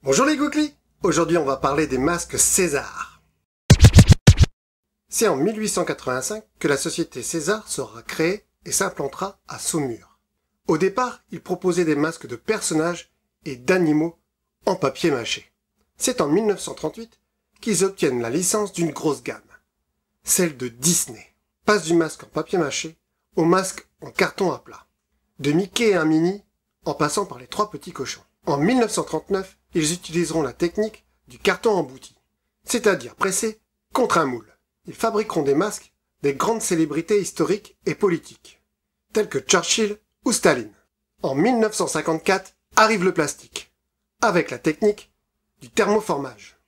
Bonjour les Gouklis. Aujourd'hui on va parler des masques César. C'est en 1885 que la société César sera créée et s'implantera à Saumur. Au départ, ils proposaient des masques de personnages et d'animaux en papier mâché. C'est en 1938 qu'ils obtiennent la licence d'une grosse gamme, celle de Disney. Passe du masque en papier mâché au masque en carton à plat. De Mickey et un Minnie en passant par les trois petits cochons. En 1939, ils utiliseront la technique du carton embouti, c'est-à-dire pressé contre un moule. Ils fabriqueront des masques des grandes célébrités historiques et politiques, telles que Churchill ou Staline. En 1954, arrive le plastique, avec la technique du thermoformage.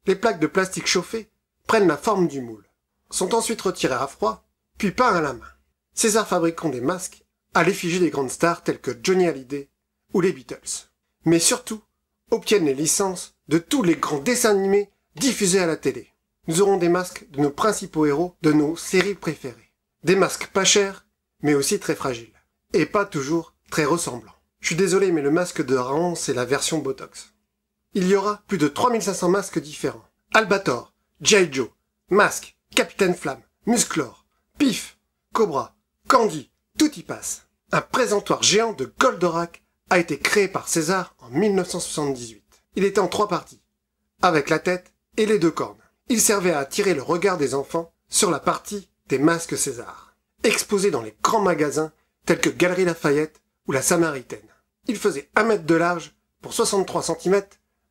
Les plaques de plastique chauffées prennent la forme du moule, sont ensuite retirées à froid, puis peints à la main. César fabriqueront des masques à l'effigie des grandes stars telles que Johnny Hallyday ou les Beatles. Mais surtout, obtiennent les licences de tous les grands dessins animés diffusés à la télé. Nous aurons des masques de nos principaux héros de nos séries préférées. Des masques pas chers, mais aussi très fragiles. Et pas toujours très ressemblants. Je suis désolé, mais le masque de Raon, c'est la version Botox. Il y aura plus de 3500 masques différents. Albator, G.I. Joe, Masque, Capitaine Flamme, Musclor, Pif, Cobra, Candy, tout y passe. Un présentoir géant de Goldorak a été créé par César en 1978. Il était en 3 parties, avec la tête et les 2 cornes. Il servait à attirer le regard des enfants sur la partie des masques César, exposés dans les grands magasins tels que Galeries Lafayette ou la Samaritaine. Il faisait 1 mètre de large pour 63 cm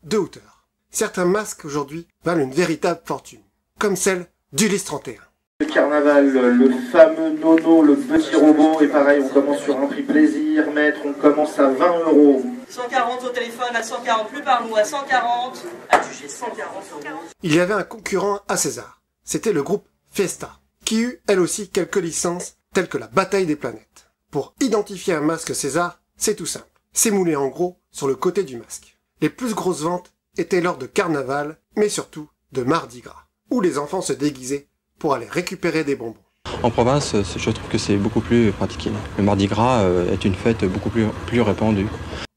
de hauteur. Certains masques aujourd'hui valent une véritable fortune, comme celle d'Ulysse 31. Le carnaval, le fameux Nono, le petit robot, et pareil, on commence sur un prix plaisir, maître, on commence à 20 €. 140 au téléphone, à 140, plus par nous, à 140, à 140 €. Il y avait un concurrent à César, c'était le groupe Festa, qui eut elle aussi quelques licences telles que la bataille des planètes. Pour identifier un masque César, c'est tout simple, c'est moulé en gros sur le côté du masque. Les plus grosses ventes étaient lors de carnaval, mais surtout de Mardi Gras, où les enfants se déguisaient pour aller récupérer des bonbons. En province, je trouve que c'est beaucoup plus pratiqué. Le Mardi Gras est une fête beaucoup plus répandue.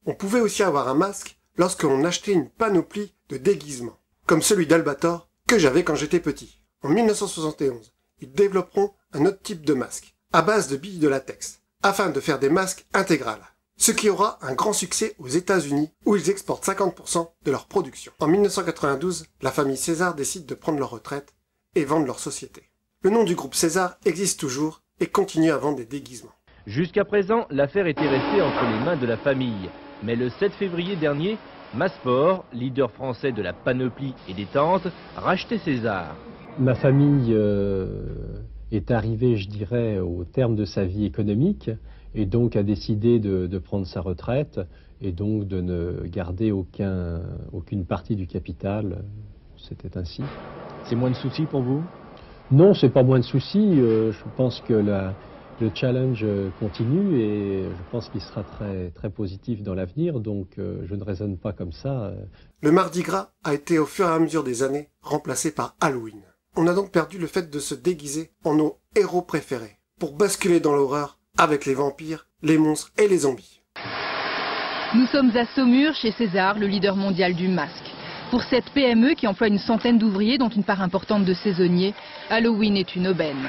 On pouvait aussi avoir un masque lorsque l'on achetait une panoplie de déguisements, comme celui d'Albator que j'avais quand j'étais petit. En 1971, ils développeront un autre type de masque, à base de billes de latex, afin de faire des masques intégrales. Ce qui aura un grand succès aux États-Unis où ils exportent 50% de leur production. En 1992, la famille César décide de prendre leur retraite et vendre leur société. Le nom du groupe César existe toujours et continue à vendre des déguisements. Jusqu'à présent, l'affaire était restée entre les mains de la famille. Mais le 7 février dernier, Massport, leader français de la panoplie et des tentes, rachetait César. Ma famille est arrivée, je dirais, au terme de sa vie économique et donc a décidé de prendre sa retraite et donc de ne garder aucune partie du capital. C'était ainsi. C'est moins de soucis pour vous? Non, c'est pas moins de soucis. Je pense que le challenge continue et je pense qu'il sera très positif dans l'avenir. Donc je ne raisonne pas comme ça. Le Mardi Gras a été au fur et à mesure des années remplacé par Halloween. On a donc perdu le fait de se déguiser en nos héros préférés pour basculer dans l'horreur avec les vampires, les monstres et les zombies. Nous sommes à Saumur chez César, le leader mondial du masque. Pour cette PME qui emploie une centaine d'ouvriers, dont une part importante de saisonniers, Halloween est une aubaine.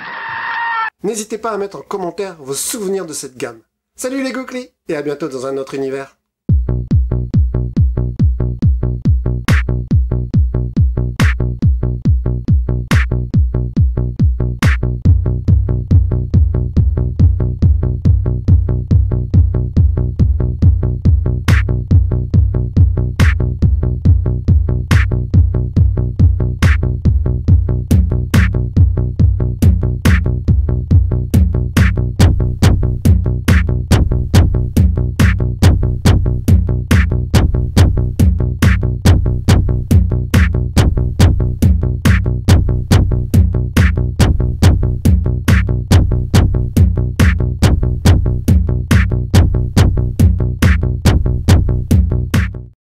N'hésitez pas à mettre en commentaire vos souvenirs de cette gamme. Salut les Gouklis et à bientôt dans un autre univers.